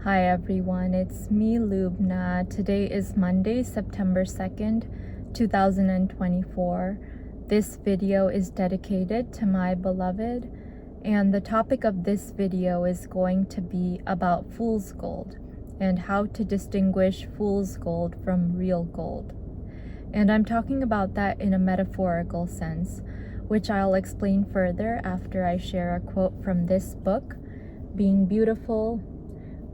Hi everyone, it's me Lubna. Today is Monday, September 2nd, 2024. This video is dedicated to my beloved, and the topic of this video is going to be about fool's gold and how to distinguish fool's gold from real gold. And I'm talking about that in a metaphorical sense, which I'll explain further after I share a quote from this book, Being Beautiful,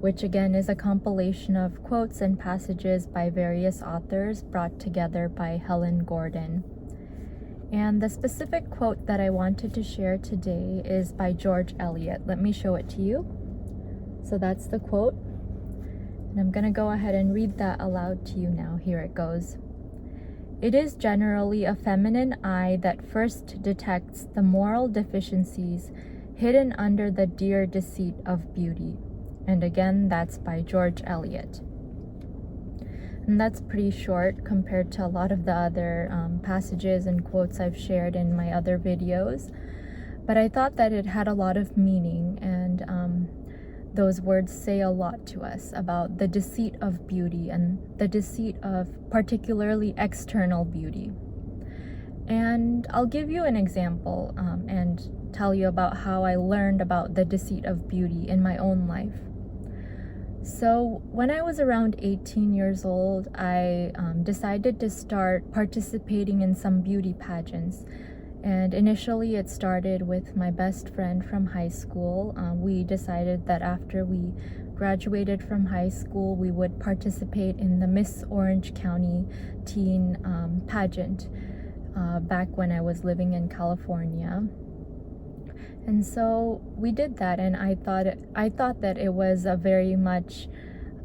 which again is a compilation of quotes and passages by various authors brought together by Helen Gordon. And the specific quote that I wanted to share today is by George Eliot. Let me show it to you. So that's the quote. And I'm going to go ahead and read that aloud to you now. Here it goes. It is generally a feminine eye that first detects the moral deficiencies hidden under the dear deceit of beauty. And again, that's by George Eliot. And that's pretty short compared to a lot of the other passages and quotes I've shared in my other videos. But I thought that it had a lot of meaning, and those words say a lot to us about the deceit of beauty and the deceit of particularly external beauty. And I'll give you an example and tell you about how I learned about the deceit of beauty in my own life. So when I was around 18 years old, I decided to start participating in some beauty pageants. And initially it started with my best friend from high school. We decided that after we graduated from high school, we would participate in the Miss Orange County teen pageant back when I was living in California. And so we did that, and I thought that it was a very much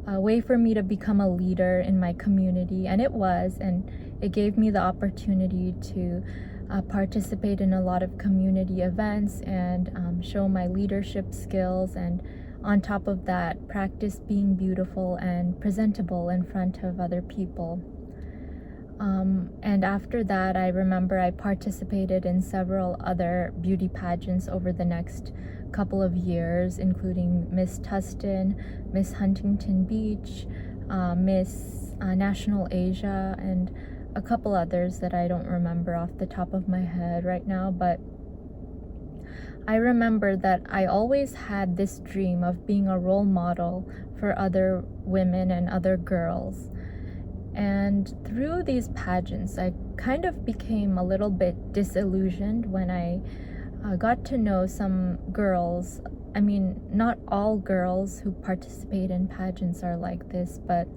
a way for me to become a leader in my community, and it was, and it gave me the opportunity to participate in a lot of community events and show my leadership skills, and on top of that, practice being beautiful and presentable in front of other people. And after that, I remember I participated in several other beauty pageants over the next couple of years, including Miss Tustin, Miss Huntington Beach, Miss National Asia, and a couple others that I don't remember off the top of my head right now. But I remember that I always had this dream of being a role model for other women and other girls. And through these pageants, I kind of became a little bit disillusioned when I got to know some girls. I mean, not all girls who participate in pageants are like this, but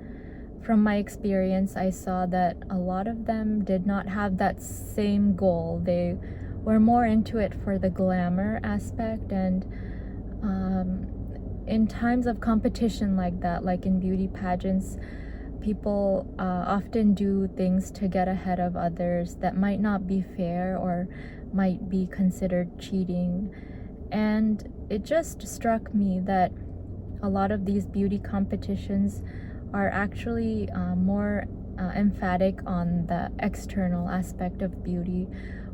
from my experience, I saw that a lot of them did not have that same goal. They were more into it for the glamour aspect, and in times of competition like that, like in beauty pageants, people often do things to get ahead of others that might not be fair or might be considered cheating. And it just struck me that a lot of these beauty competitions are actually more emphatic on the external aspect of beauty,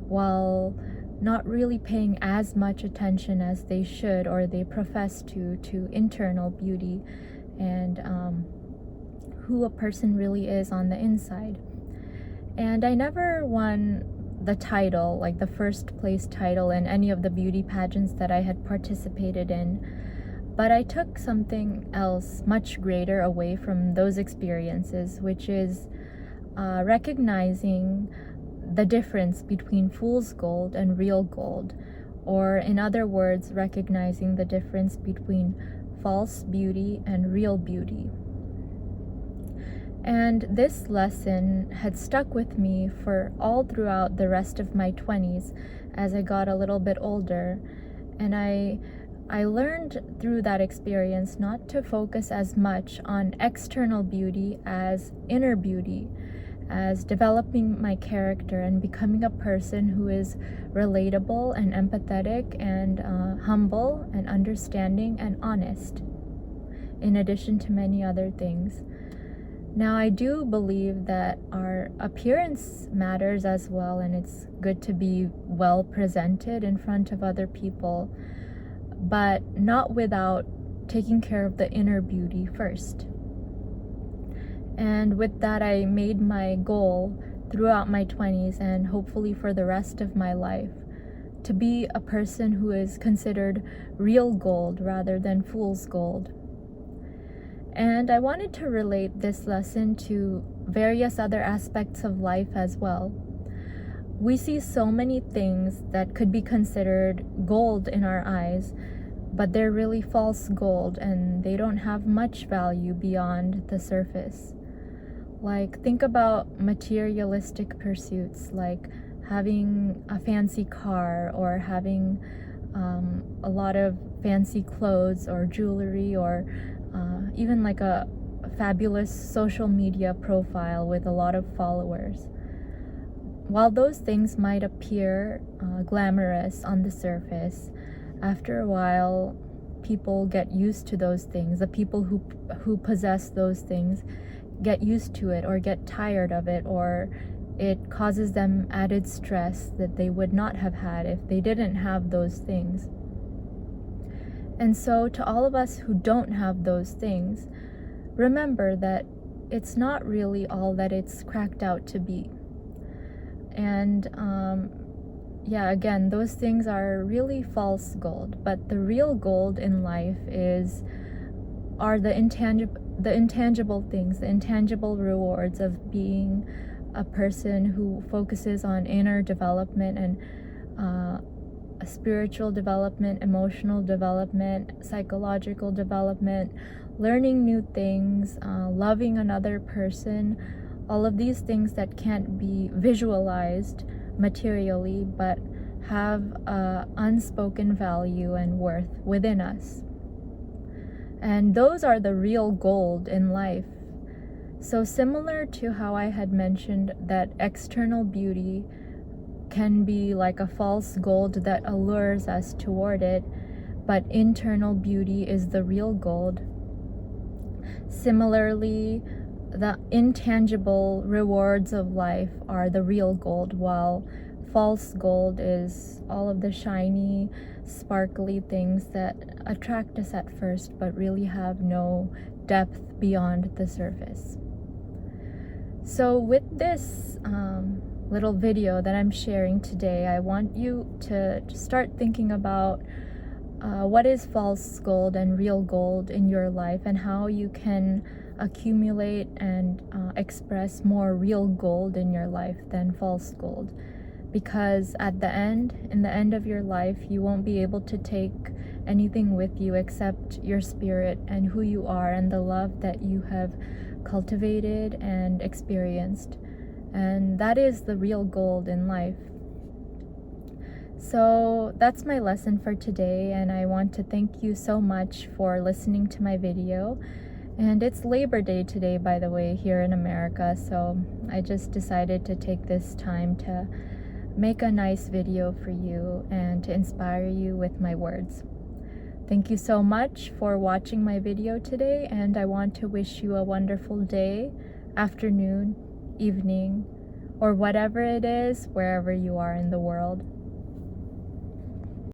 while not really paying as much attention as they should or they profess to internal beauty and who a person really is on the inside. And I never won the title, like the first place title in any of the beauty pageants that I had participated in, but I took something else much greater away from those experiences, which is recognizing the difference between fool's gold and real gold, or in other words, recognizing the difference between false beauty and real beauty. And this lesson had stuck with me for all throughout the rest of my 20s as I got a little bit older. And I learned through that experience not to focus as much on external beauty as inner beauty, as developing my character and becoming a person who is relatable and empathetic and humble and understanding and honest, in addition to many other things. Now, I do believe that our appearance matters as well, and it's good to be well presented in front of other people, but not without taking care of the inner beauty first. And with that, I made my goal throughout my 20s and hopefully for the rest of my life to be a person who is considered real gold rather than fool's gold. And I wanted to relate this lesson to various other aspects of life as well. We see so many things that could be considered gold in our eyes, but they're really false gold and they don't have much value beyond the surface. Like, think about materialistic pursuits like having a fancy car or having a lot of fancy clothes or jewelry, or even like a fabulous social media profile with a lot of followers. While those things might appear glamorous on the surface, after a while people get used to those things. The people who possess those things get used to it or get tired of it, or it causes them added stress that they would not have had if they didn't have those things. And so to all of us who don't have those things, remember that it's not really all that it's cracked out to be. And again, those things are really false gold, but the real gold in life are the intangible things, the intangible rewards of being a person who focuses on inner development and spiritual development, emotional development, psychological development, learning new things, loving another person, all of these things that can't be visualized materially but have unspoken value and worth within us. And those are the real gold in life. So similar to how I had mentioned that external beauty can be like a false gold that allures us toward it, but internal beauty is the real gold. Similarly, the intangible rewards of life are the real gold, while false gold is all of the shiny, sparkly things that attract us at first but really have no depth beyond the surface. So with this little video that I'm sharing today, I want you to start thinking about what is false gold and real gold in your life, and how you can accumulate and express more real gold in your life than false gold. Because in the end of your life, you won't be able to take anything with you except your spirit and who you are and the love that you have cultivated and experienced. And that is the real gold in life. So that's my lesson for today, and I want to thank you so much for listening to my video. And it's Labor Day today, by the way, here in America, so I just decided to take this time to make a nice video for you and to inspire you with my words. Thank you so much for watching my video today, and I want to wish you a wonderful day, afternoon, evening, or whatever it is, wherever you are in the world.